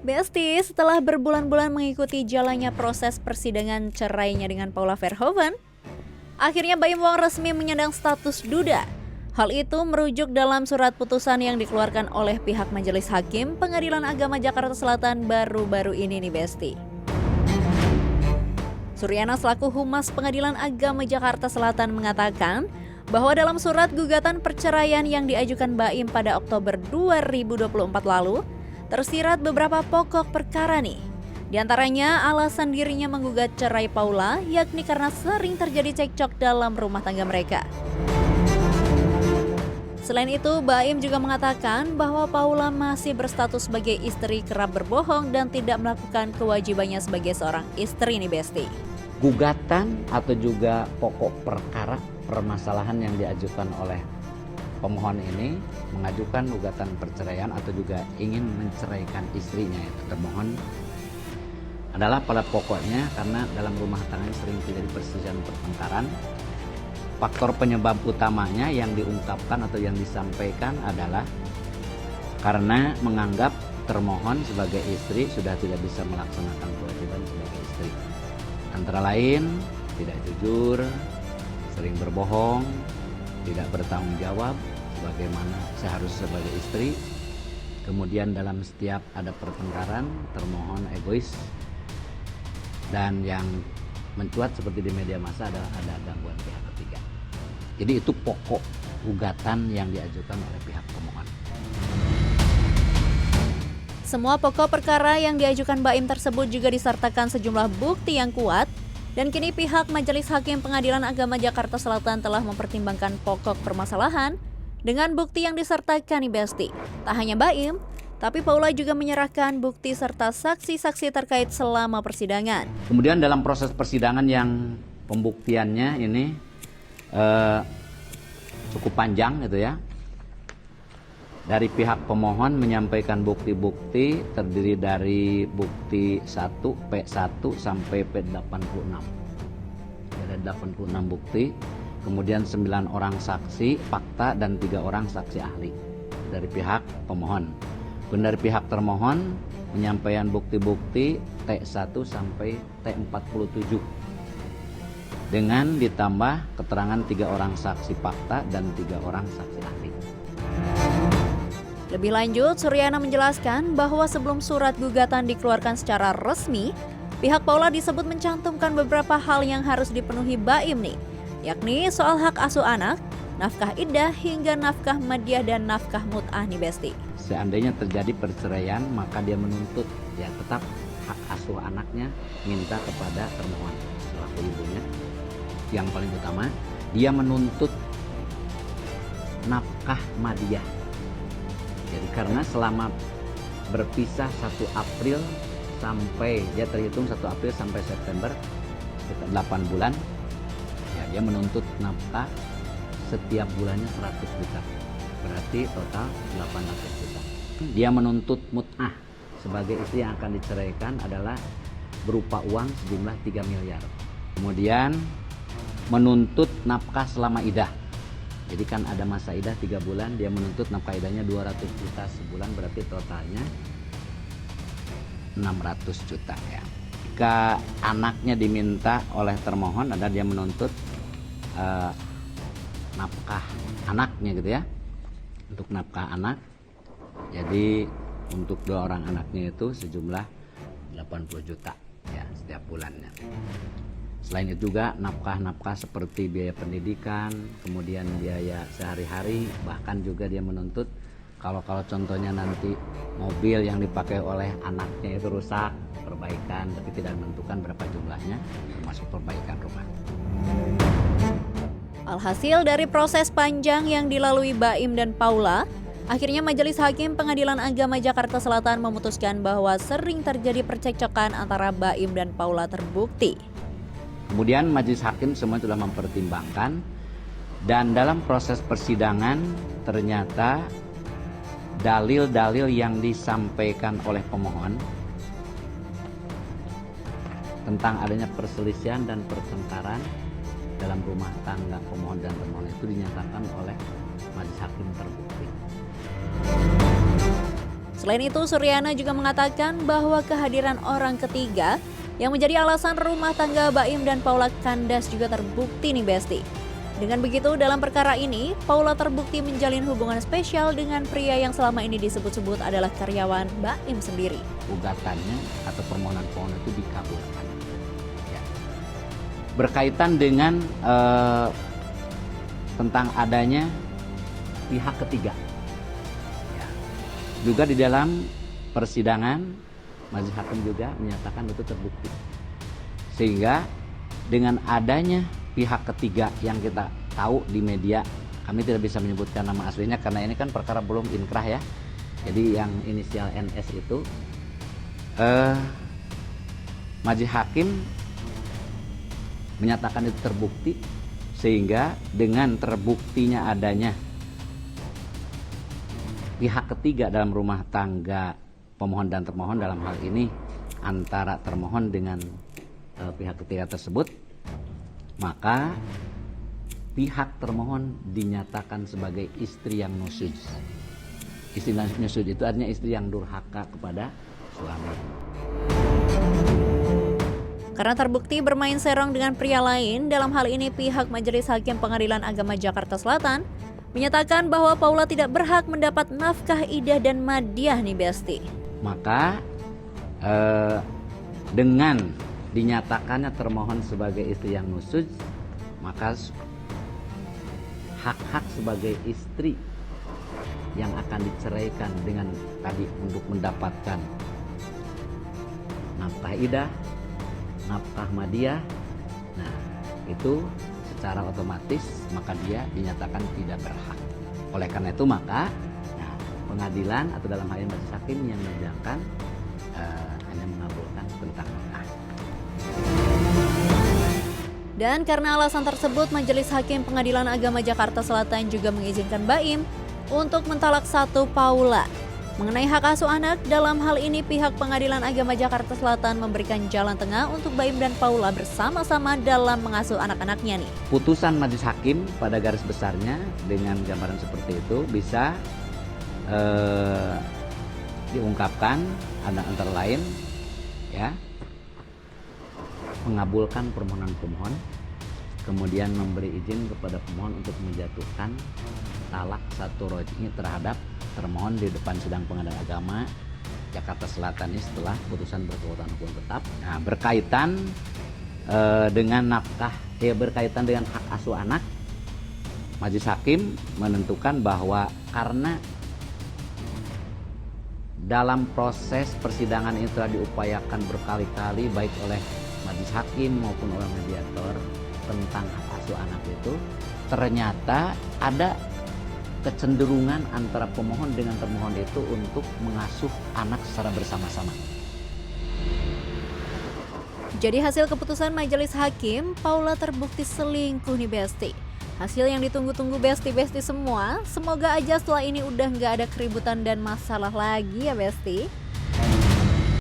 Besti, setelah berbulan-bulan mengikuti jalannya proses persidangan cerainya dengan Paula Verhoeven, akhirnya Baim Wong resmi menyandang status duda. Hal itu merujuk dalam surat putusan yang dikeluarkan oleh pihak Majelis Hakim Pengadilan Agama Jakarta Selatan baru-baru ini nih Besti. Suryana selaku Humas Pengadilan Agama Jakarta Selatan mengatakan bahwa dalam surat gugatan perceraian yang diajukan Baim pada Oktober 2024 lalu, tersirat beberapa pokok perkara nih. Di antaranya alasan dirinya menggugat cerai Paula yakni karena sering terjadi cekcok dalam rumah tangga mereka. Selain itu, Baim juga mengatakan bahwa Paula masih berstatus sebagai istri kerap berbohong dan tidak melakukan kewajibannya sebagai seorang istri nih Besti. Gugatan atau juga pokok perkara permasalahan yang diajukan oleh pemohon ini mengajukan gugatan perceraian atau juga ingin menceraikan istrinya itu termohon adalah pada pokoknya karena dalam rumah tangga sering terjadi perselisihan pertengkaran. Faktor penyebab utamanya yang diungkapkan atau yang disampaikan adalah karena menganggap termohon sebagai istri sudah tidak bisa melaksanakan kewajiban sebagai istri. Antara lain tidak jujur, sering berbohong, tidak bertanggung jawab sebagaimana seharusnya sebagai istri. Kemudian dalam setiap ada pertengkaran termohon egois, dan yang mencuat seperti di media massa adalah ada gangguan pihak ketiga. Jadi itu pokok gugatan yang diajukan oleh pihak pemohon. Semua pokok perkara yang diajukan Baim tersebut juga disertakan sejumlah bukti yang kuat. Dan kini pihak Majelis Hakim Pengadilan Agama Jakarta Selatan telah mempertimbangkan pokok permasalahan dengan bukti yang disertakan nih Besti. Tak hanya Baim, tapi Paula juga menyerahkan bukti serta saksi-saksi terkait selama persidangan. Kemudian dalam proses persidangan yang pembuktiannya ini cukup panjang gitu ya. Dari pihak pemohon menyampaikan bukti-bukti terdiri dari bukti 1, P1 sampai P86. Ada 86 bukti, kemudian 9 orang saksi fakta dan 3 orang saksi ahli dari pihak pemohon. Dan dari pihak termohon menyampaikan bukti-bukti T1 sampai T47. Dengan ditambah keterangan 3 orang saksi fakta dan 3 orang saksi ahli. Lebih lanjut, Suryana menjelaskan bahwa sebelum surat gugatan dikeluarkan secara resmi, pihak Paula disebut mencantumkan beberapa hal yang harus dipenuhi Baim nih, yakni soal hak asuh anak, nafkah iddah hingga nafkah madiah dan nafkah mut'ah nih Besti. Seandainya terjadi perceraian, maka dia menuntut ya tetap hak asuh anaknya minta kepada termohon selaku ibunya. Yang paling utama, dia menuntut nafkah madiah. Jadi karena selama berpisah 1 April sampai dia terhitung 1 April sampai September 8 bulan, ya dia menuntut nafkah setiap bulannya 100 juta. Berarti total 800 juta. Dia menuntut mut'ah sebagai istri yang akan diceraikan adalah berupa uang sejumlah 3 miliar. Kemudian menuntut nafkah selama iddah. Jadi kan ada masa iddah 3 bulan, dia menuntut nafkah iddahnya 200 juta sebulan, berarti totalnya 600 juta ya. Jika anaknya diminta oleh termohon adalah dia menuntut nafkah anaknya gitu ya. Untuk nafkah anak, jadi untuk 2 orang anaknya itu sejumlah 80 juta ya setiap bulannya. Selain itu juga nafkah-nafkah seperti biaya pendidikan, kemudian biaya sehari-hari, bahkan juga dia menuntut kalau contohnya nanti mobil yang dipakai oleh anaknya itu rusak, perbaikan, tapi tidak menentukan berapa jumlahnya, termasuk perbaikan rumah. Alhasil dari proses panjang yang dilalui Baim dan Paula, akhirnya Majelis Hakim Pengadilan Agama Jakarta Selatan memutuskan bahwa sering terjadi percekcokan antara Baim dan Paula terbukti. Kemudian majelis hakim semua telah mempertimbangkan, dan dalam proses persidangan ternyata dalil-dalil yang disampaikan oleh pemohon tentang adanya perselisihan dan pertengkaran dalam rumah tangga pemohon dan termohon itu dinyatakan oleh majelis hakim terbukti. Selain itu, Suryana juga mengatakan bahwa kehadiran orang ketiga yang menjadi alasan rumah tangga Baim dan Paula kandas juga terbukti nih Besti. Dengan begitu, dalam perkara ini, Paula terbukti menjalin hubungan spesial dengan pria yang selama ini disebut-sebut adalah karyawan Baim sendiri. Gugatannya atau permohonan pemohon itu dikabulkan. Ya. Berkaitan dengan tentang adanya pihak ketiga. Ya. Juga di dalam persidangan, majelis hakim juga menyatakan itu terbukti. Sehingga dengan adanya pihak ketiga yang kita tahu di media, kami tidak bisa menyebutkan nama aslinya karena ini kan perkara belum inkrah ya. Jadi yang inisial NS itu majelis hakim menyatakan itu terbukti, sehingga dengan terbuktinya adanya pihak ketiga dalam rumah tangga pemohon dan termohon, dalam hal ini antara termohon dengan pihak ketiga tersebut, maka pihak termohon dinyatakan sebagai istri yang nusyuz. Istri nusyuz itu artinya istri yang durhaka kepada suami. Karena terbukti bermain serong dengan pria lain, dalam hal ini pihak Majelis Hakim Pengadilan Agama Jakarta Selatan menyatakan bahwa Paula tidak berhak mendapat nafkah idah dan madiah nih Besti. Maka dengan dinyatakannya termohon sebagai istri yang nusyuz, maka hak-hak sebagai istri yang akan diceraikan dengan tadi untuk mendapatkan nafkah idah, nafkah madiah, nah itu secara otomatis maka dia dinyatakan tidak berhak. Oleh karena itu maka pengadilan atau dalam hal ini majelis hakim yang menyidangkan hanya mengabulkan tentang nafkah. Dan karena alasan tersebut, Majelis Hakim Pengadilan Agama Jakarta Selatan juga mengizinkan Baim untuk mentalak satu Paula. Mengenai hak asuh anak, dalam hal ini pihak Pengadilan Agama Jakarta Selatan memberikan jalan tengah untuk Baim dan Paula bersama-sama dalam mengasuh anak-anaknya nih. Putusan majelis hakim pada garis besarnya dengan gambaran seperti itu bisa diungkapkan antara lain ya, mengabulkan permohonan pemohon, kemudian memberi izin kepada pemohon untuk menjatuhkan talak satu roj'i terhadap termohon di depan sidang pengadilan agama Jakarta Selatan ini setelah putusan berkekuatan hukum tetap. Nah, berkaitan dengan nafkah, berkaitan dengan hak asuh anak, majelis hakim menentukan bahwa karena dalam proses persidangan ini telah diupayakan berkali-kali baik oleh majelis hakim maupun oleh mediator tentang hak asuh anak itu, ternyata ada kecenderungan antara pemohon dengan termohon itu untuk mengasuh anak secara bersama-sama. Jadi hasil keputusan majelis hakim, Paula terbukti selingkuh nih Besti. Hasil yang ditunggu-tunggu Besti-Besti semua, semoga aja setelah ini udah nggak ada keributan dan masalah lagi ya Besti.